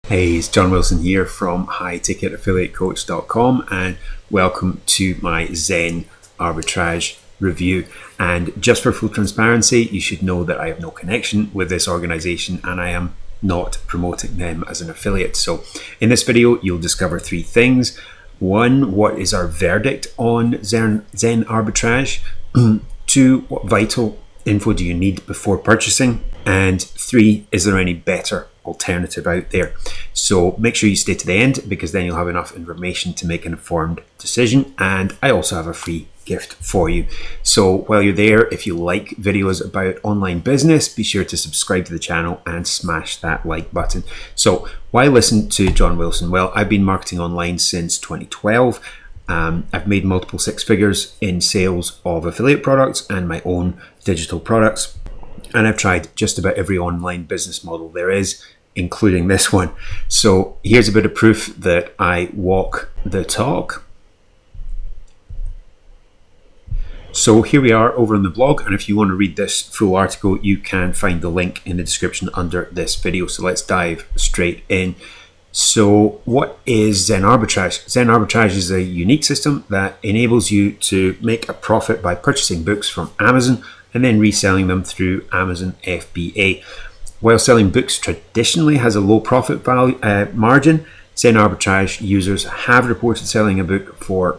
Hey, it's John Wilson here from highticketaffiliatecoach.com and welcome to my Zen Arbitrage review. And just for full transparency, you should know that I have no connection with this organization and I am not promoting them as an affiliate. So in this video, you'll discover three things. One, what is our verdict on Zen Arbitrage? Two, what vital info do you need before purchasing? And three, is there any better alternative out there? So make sure you stay to the end because then you'll have enough information to make an informed decision. And I also have a free gift for you. So while you're there, if you like videos about online business, be sure to subscribe to the channel and smash that like button. So why listen to John Wilson? Well, I've been marketing online since 2012. I've made multiple six figures in sales of affiliate products and my own digital products. And I've tried just about every online business model there is, including this one. So here's a bit of proof that I walk the talk. So here we are over on the blog, and if you want to read this full article, you can find the link in the description under this video. So let's dive straight in. So what is Zen Arbitrage? Zen Arbitrage is a unique system that enables you to make a profit by purchasing books from Amazon and then reselling them through Amazon FBA. While selling books traditionally has a low profit value margin, Zen Arbitrage users have reported selling a book for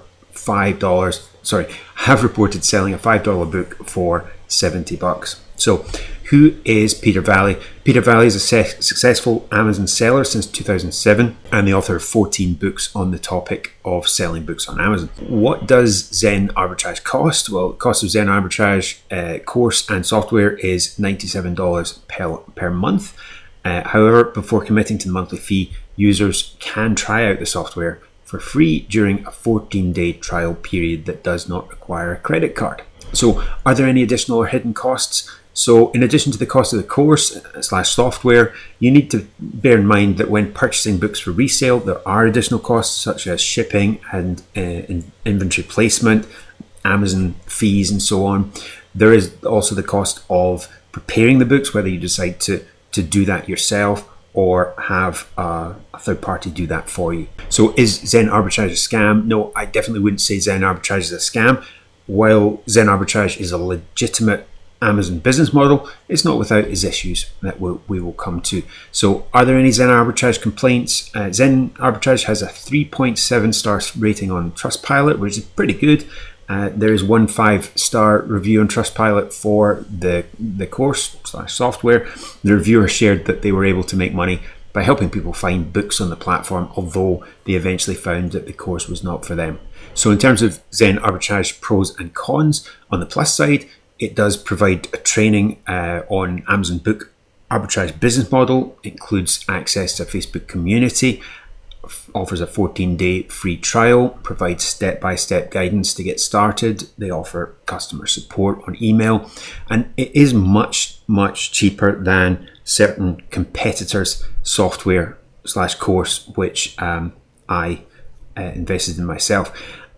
selling a $5 book for $70. So who is Peter Valley? Peter Valley is a successful Amazon seller since 2007 and the author of 14 books on the topic of selling books on Amazon. What does Zen Arbitrage cost? Well, the cost of Zen Arbitrage course and software is $97 per month. However, before committing to the monthly fee, users can try out the software for free during a 14-day trial period that does not require a credit card. So are there any additional or hidden costs? So in addition to the cost of the course / software, you need to bear in mind that when purchasing books for resale, there are additional costs such as shipping and inventory placement, Amazon fees and so on. There is also the cost of preparing the books, whether you decide to do that yourself or have a third party do that for you. So is Zen Arbitrage a scam? No, I definitely wouldn't say Zen Arbitrage is a scam. While Zen Arbitrage is a legitimate Amazon business model, it's not without its issues that we will come to. So are there any Zen Arbitrage complaints? Zen Arbitrage has a 3.7 star rating on Trustpilot, which is pretty good. There is one 5-star review on Trustpilot for the course / software. The reviewer shared that they were able to make money by helping people find books on the platform, although they eventually found that the course was not for them. So in terms of Zen Arbitrage pros and cons, on the plus side, it does provide a training on Amazon Book Arbitrage business model, includes access to a Facebook community, offers a 14-day free trial, provides step-by-step guidance to get started. They offer customer support on email, and it is much, much cheaper than certain competitors' software / course, which I invested in myself.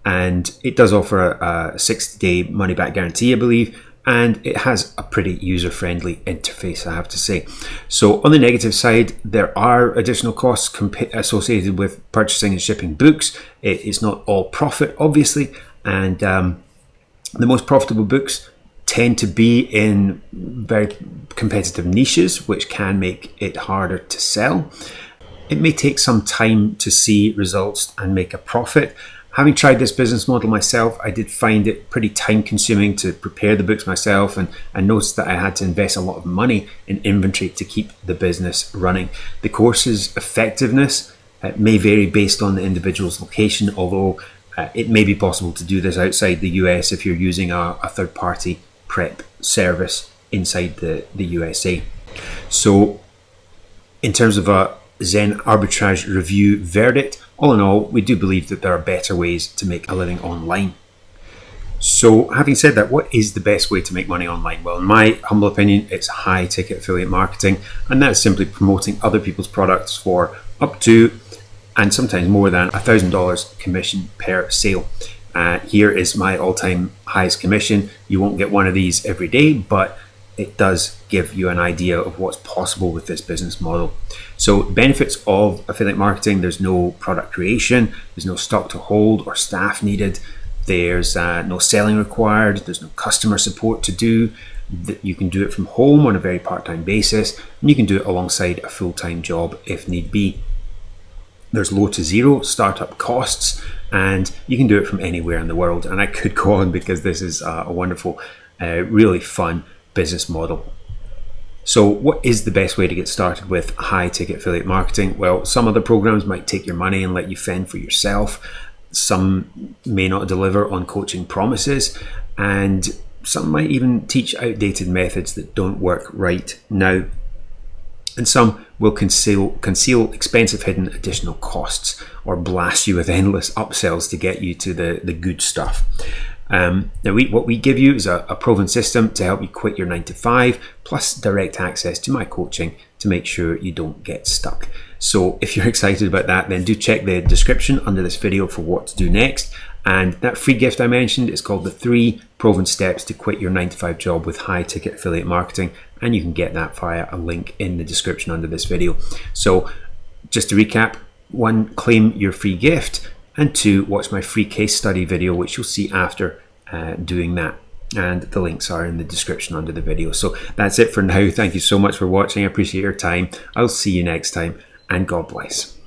And it does offer a 60-day money-back guarantee, I believe, and it has a pretty user-friendly interface, I have to say. So on the negative side, there are additional costs associated with purchasing and shipping books. It's not all profit, obviously, and the most profitable books tend to be in very competitive niches, which can make it harder to sell. It may take some time to see results and make a profit. Having tried this business model myself, I did find it pretty time consuming to prepare the books myself and noticed that I had to invest a lot of money in inventory to keep the business running. The course's effectiveness may vary based on the individual's location, although it may be possible to do this outside the US if you're using a third-party prep service inside the USA. So in terms of a Zen Arbitrage review verdict, all in all, we do believe that there are better ways to make a living online. So having said that, what is the best way to make money online? Well, in my humble opinion, it's high ticket affiliate marketing, and that's simply promoting other people's products for up to and sometimes more than $1,000 commission per sale. Here is my all-time highest commission. You won't get one of these every day, but it does give you an idea of what's possible with this business model. So benefits of affiliate marketing: there's no product creation, there's no stock to hold or staff needed, there's no selling required, there's no customer support to do. You can do it from home on a very part-time basis, and you can do it alongside a full-time job if need be. There's low to zero startup costs, and you can do it from anywhere in the world. And I could go on because this is a wonderful, really fun business model. So what is the best way to get started with high ticket affiliate marketing? Well, some other programs might take your money and let you fend for yourself. Some may not deliver on coaching promises, and some might even teach outdated methods that don't work right now. And some will conceal expensive hidden additional costs, or blast you with endless upsells to get you to the good stuff. Now, what we give you is a proven system to help you quit your 9-to-5, plus direct access to my coaching to make sure you don't get stuck. So if you're excited about that, then do check the description under this video for what to do next. And that free gift I mentioned is called the 3 Proven Steps to Quit Your 9-to-5 Job with High Ticket Affiliate Marketing. And you can get that via a link in the description under this video. So just to recap: 1, claim your free gift, and 2, watch my free case study video, which you'll see after doing that. And the links are in the description under the video. So that's it for now. Thank you so much for watching. I appreciate your time. I'll see you next time, and God bless.